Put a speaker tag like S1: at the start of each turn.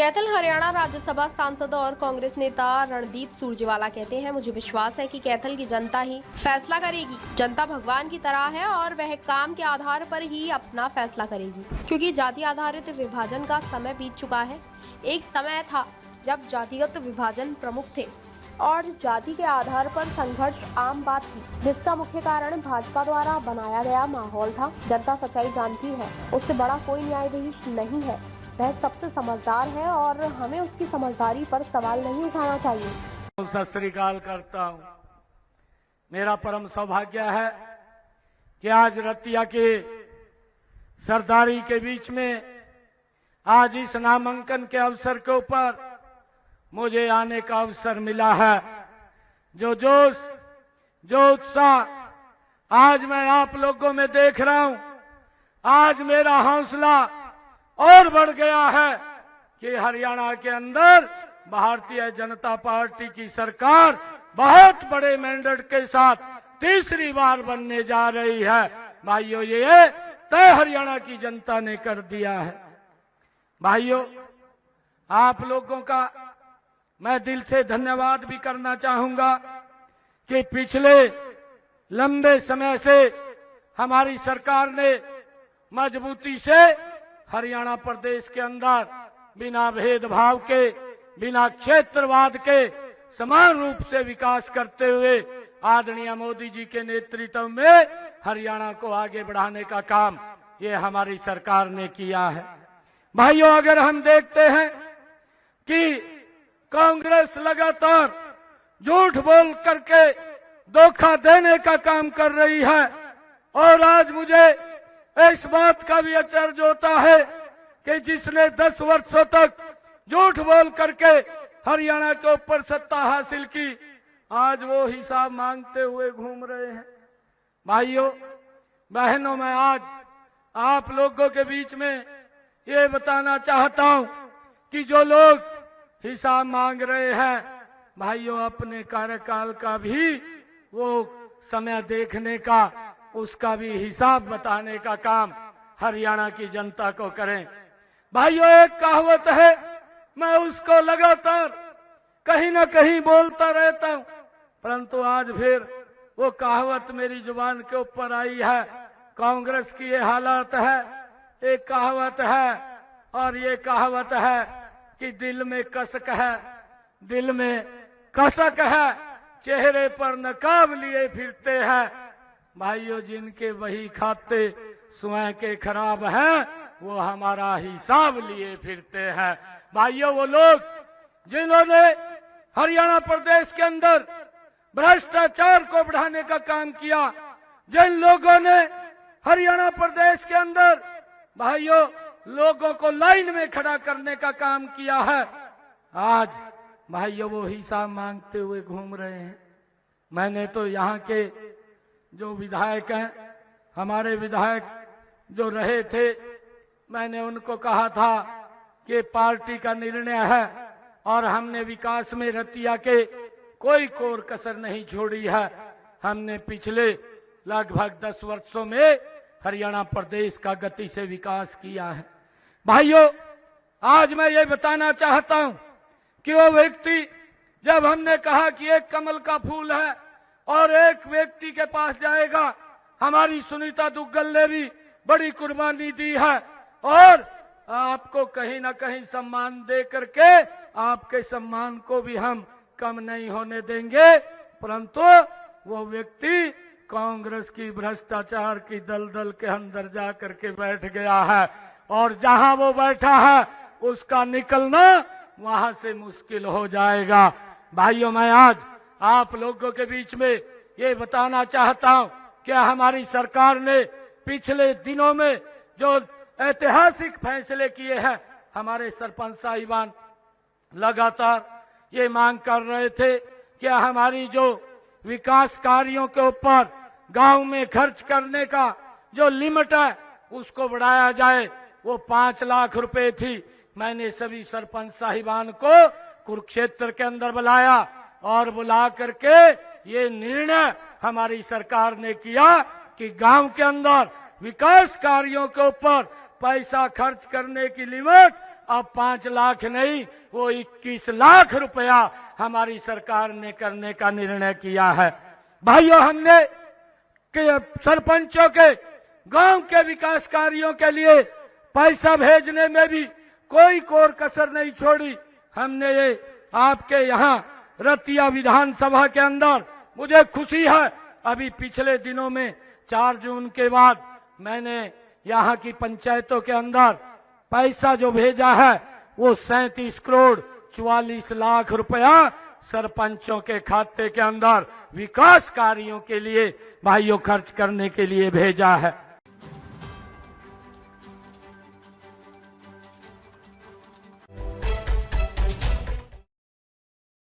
S1: कैथल हरियाणा राज्यसभा सांसद और कांग्रेस नेता रणदीप सुरजेवाला कहते हैं, मुझे विश्वास है कि कैथल की जनता ही फैसला करेगी। जनता भगवान की तरह है और वह काम के आधार पर ही अपना फैसला करेगी, क्योंकि जाति आधारित विभाजन का समय बीत चुका है। एक समय था जब जातिगत विभाजन प्रमुख थे और जाति के आधार पर संघर्ष आम बात थी, जिसका मुख्य कारण भाजपा द्वारा बनाया गया माहौल था। जनता सच्चाई जानती है, उससे बड़ा कोई न्यायाधीश नहीं है। वह सबसे समझदार है और हमें उसकी समझदारी पर सवाल नहीं उठाना चाहिए।
S2: सत श्री अकाल करता हूँ। मेरा परम सौभाग्य है कि आज रतिया के सरदारी के बीच में आज इस नामांकन के अवसर के ऊपर मुझे आने का अवसर मिला है। जो जोश, जो उत्साह आज मैं आप लोगों में देख रहा हूं, आज मेरा हौसला और बढ़ गया है कि हरियाणा के अंदर भारतीय जनता पार्टी की सरकार बहुत बड़े मैंडेट के साथ तीसरी बार बनने जा रही है। भाइयों, ये तय हरियाणा की जनता ने कर दिया है। भाइयों, आप लोगों का मैं दिल से धन्यवाद भी करना चाहूंगा कि पिछले लंबे समय से हमारी सरकार ने मजबूती से हरियाणा प्रदेश के अंदर बिना भेदभाव के, बिना क्षेत्रवाद के समान रूप से विकास करते हुए आदरणीय मोदी जी के नेतृत्व में हरियाणा को आगे बढ़ाने का काम ये हमारी सरकार ने किया है। भाइयों, अगर हम देखते हैं कि कांग्रेस लगातार झूठ बोल करके धोखा देने का काम कर रही है और आज मुझे इस बात का भी अचरज होता है कि जिसने 10 वर्षों तक झूठ बोल करके हरियाणा के ऊपर सत्ता हासिल की, आज वो हिसाब मांगते हुए घूम रहे हैं। भाइयों बहनों, मैं आज आप लोगों के बीच में ये बताना चाहता हूं कि जो लोग हिसाब मांग रहे हैं, भाइयों अपने कार्यकाल का भी वो समय देखने का, उसका भी हिसाब बताने का काम हरियाणा की जनता को करें। भाइयों, एक कहावत है, मैं उसको लगातार कहीं ना कहीं बोलता रहता हूं, परंतु आज फिर वो कहावत मेरी जुबान के ऊपर आई है। कांग्रेस की ये हालत है, एक कहावत है और ये कहावत है कि दिल में कसक है, दिल में कसक है, चेहरे पर नकाब लिए फिरते हैं। भाइयों, जिनके वही खाते स्वयं के खराब हैं, वो हमारा हिसाब लिए फिरते हैं। भाइयों, वो लोग जिन्होंने हरियाणा प्रदेश के अंदर भ्रष्टाचार को बढ़ाने का काम किया, जिन लोगों ने हरियाणा प्रदेश के अंदर भाइयों लोगों को लाइन में खड़ा करने का काम किया है, आज भाइयों वो हिसाब मांगते हुए घूम रहे हैं। मैंने तो यहाँ के जो विधायक हैं, हमारे विधायक जो रहे थे, मैंने उनको कहा था कि पार्टी का निर्णय है और हमने विकास में रतिया के कोई कोर कसर नहीं छोड़ी है। हमने पिछले लगभग 10 वर्षों में हरियाणा प्रदेश का गति से विकास किया है। भाइयों, आज मैं ये बताना चाहता हूं कि वो व्यक्ति, जब हमने कहा कि एक कमल का फूल है और एक व्यक्ति के पास जाएगा, हमारी सुनीता दुग्गल ने भी बड़ी कुर्बानी दी है और आपको कहीं ना कहीं सम्मान दे करके आपके सम्मान को भी हम कम नहीं होने देंगे। परंतु वो व्यक्ति कांग्रेस की भ्रष्टाचार की दलदल के अंदर जा करके बैठ गया है और जहां वो बैठा है उसका निकलना वहां से मुश्किल हो जाएगा। भाइयों, मैं आज आप लोगों के बीच में ये बताना चाहता हूं कि हमारी सरकार ने पिछले दिनों में जो ऐतिहासिक फैसले किए हैं, हमारे सरपंच साहिबान लगातार ये मांग कर रहे थे कि हमारी जो विकास कार्यों के ऊपर गांव में खर्च करने का जो लिमिट है उसको बढ़ाया जाए। वो 5 लाख रुपए थी। मैंने सभी सरपंच साहिबान को कुरुक्षेत्र के अंदर बुलाया और बुला करके ये निर्णय हमारी सरकार ने किया कि गांव के अंदर विकास कार्यों के ऊपर पैसा खर्च करने की लिमिट अब 5 लाख नहीं, वो 21 लाख रुपया हमारी सरकार ने करने का निर्णय किया है। भाइयों, हमने सरपंचों के गांव के विकास कार्यों के लिए पैसा भेजने में भी कोई कोर कसर नहीं छोड़ी। हमने ये आपके यहाँ रतिया विधानसभा के अंदर, मुझे खुशी है अभी पिछले दिनों में 4 जून के बाद मैंने यहाँ की पंचायतों के अंदर पैसा जो भेजा है वो 37 करोड़ 44 लाख रुपया सरपंचों के खाते के अंदर विकास कार्यों के लिए भाइयों खर्च करने के लिए भेजा है।